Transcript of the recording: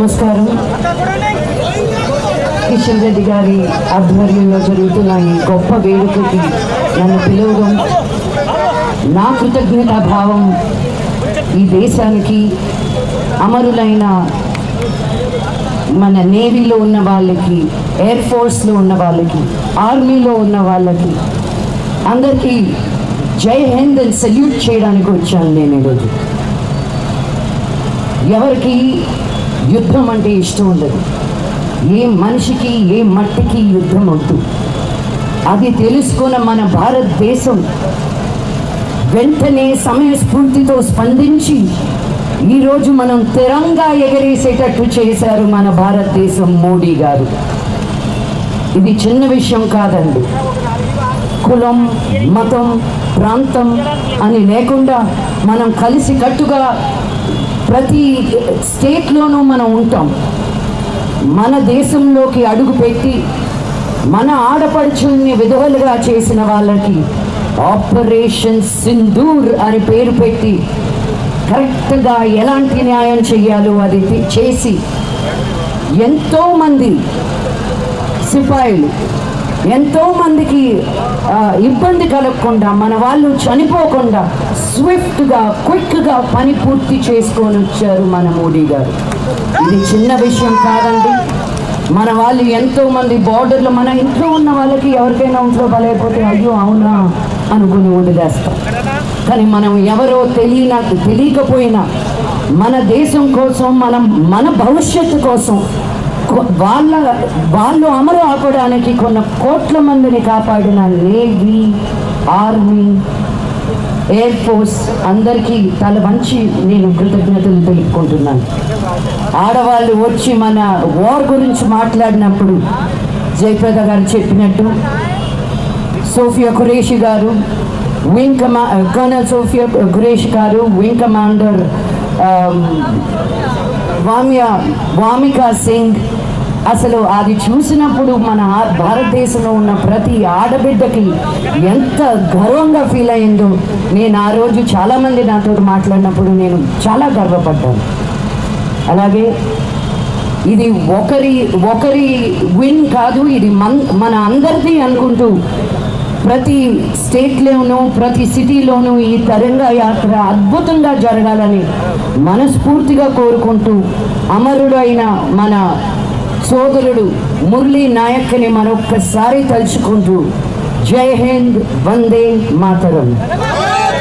నమస్కారం. కిషన్ రెడ్డి గారి ఆధ్వర్యంలో జరుగుతున్న ఈ గొప్ప వేడుకకి నన్ను పిలవడం నా కృతజ్ఞతా భావం ఈ దేశానికి, అమరులైన మన నేవీలో ఉన్న వాళ్ళకి, ఎయిర్ ఫోర్స్లో ఉన్న వాళ్ళకి, ఆర్మీలో ఉన్న వాళ్ళకి అందరికీ జై హింద్ అని సెల్యూట్ చేయడానికి వచ్చాను నేను ఈరోజు. ఎవరికి యుద్ధం అంటే ఇష్టం ఉండదు, ఏ మనిషికి ఏ మట్టికి యుద్ధం వద్దు. అది తెలుసుకున్న మన భారతదేశం వెంటనే సమయస్ఫూర్తితో స్పందించి ఈరోజు మనం తిరంగా ఎగరేసేటట్టు చేశారు మన భారతదేశం మోడీ గారు. ఇది చిన్న విషయం కాదండి. కులం, మతం, ప్రాంతం అని లేకుండా మనం కలిసి కట్టుగా ప్రతి స్టేట్లోనూ మనం ఉంటాం. మన దేశంలోకి అడుగుపెట్టి మన ఆడపడుచుల్ని విధవలుగా చేసిన వాళ్ళకి ఆపరేషన్ సింధూర్ అని పేరు పెట్టి కరెక్ట్గా ఎలాంటి న్యాయం చేయాలో అది చేసి ఎంతోమంది సిపాయిలు, ఎంతోమందికి ఇబ్బంది కలగకుండా, మన వాళ్ళు చనిపోకుండా స్విఫ్ట్గా, క్విక్గా పని పూర్తి చేసుకొని వచ్చారు మన మోడీ గారు. ఇది చిన్న విషయం కాదండి. మన వాళ్ళు ఎంతోమంది బార్డర్లో, మన ఇంట్లో ఉన్న వాళ్ళకి ఎవరికైనా ఇంట్లో బలైపోతే అయ్యో అవునా అనుకుని వదిలేస్తాం. కానీ మనం ఎవరో తెలియకపోయినా మన దేశం కోసం, మన భవిష్యత్తు కోసం వాళ్ళు అమలు ఆపడానికి కొన్ని కోట్ల మందిని కాపాడిన నేవీ, ఆర్మీ, ఎయిర్ ఫోర్స్ అందరికీ తల వంచి నేను కృతజ్ఞతలు తెలుపుకుంటున్నాను. ఆడవాళ్ళు వచ్చి మన వార్ గురించి మాట్లాడినప్పుడు జయప్రద గారు చెప్పినట్టు సోఫియా ఖురేషి గారు, కర్నల్ సోఫియా ఖురేషి గారు, వింగ్ కమాండర్ వామికా సింగ్, అసలు అది చూసినప్పుడు మన భారతదేశంలో ఉన్న ప్రతి ఆడబిడ్డకి ఎంత గర్వంగా ఫీల్ అయిందో. నేను ఆ రోజు చాలామంది నాతో మాట్లాడినప్పుడు నేను చాలా గర్వపడ్డాను. అలాగే ఇది ఒకరి విన్ కాదు, ఇది మన అందరిది అనుకుంటూ ప్రతి స్టేట్లోనూ ప్రతి సిటీలోనూ ఈ తిరంగా యాత్ర అద్భుతంగా జరగాలని మనస్ఫూర్తిగా కోరుకుంటూ అమరుడైన మన సోదరుడు మురళీ నాయక్ని మరొక్కసారి తలుచుకుంటూ జై హింద్, వందే మాతరం.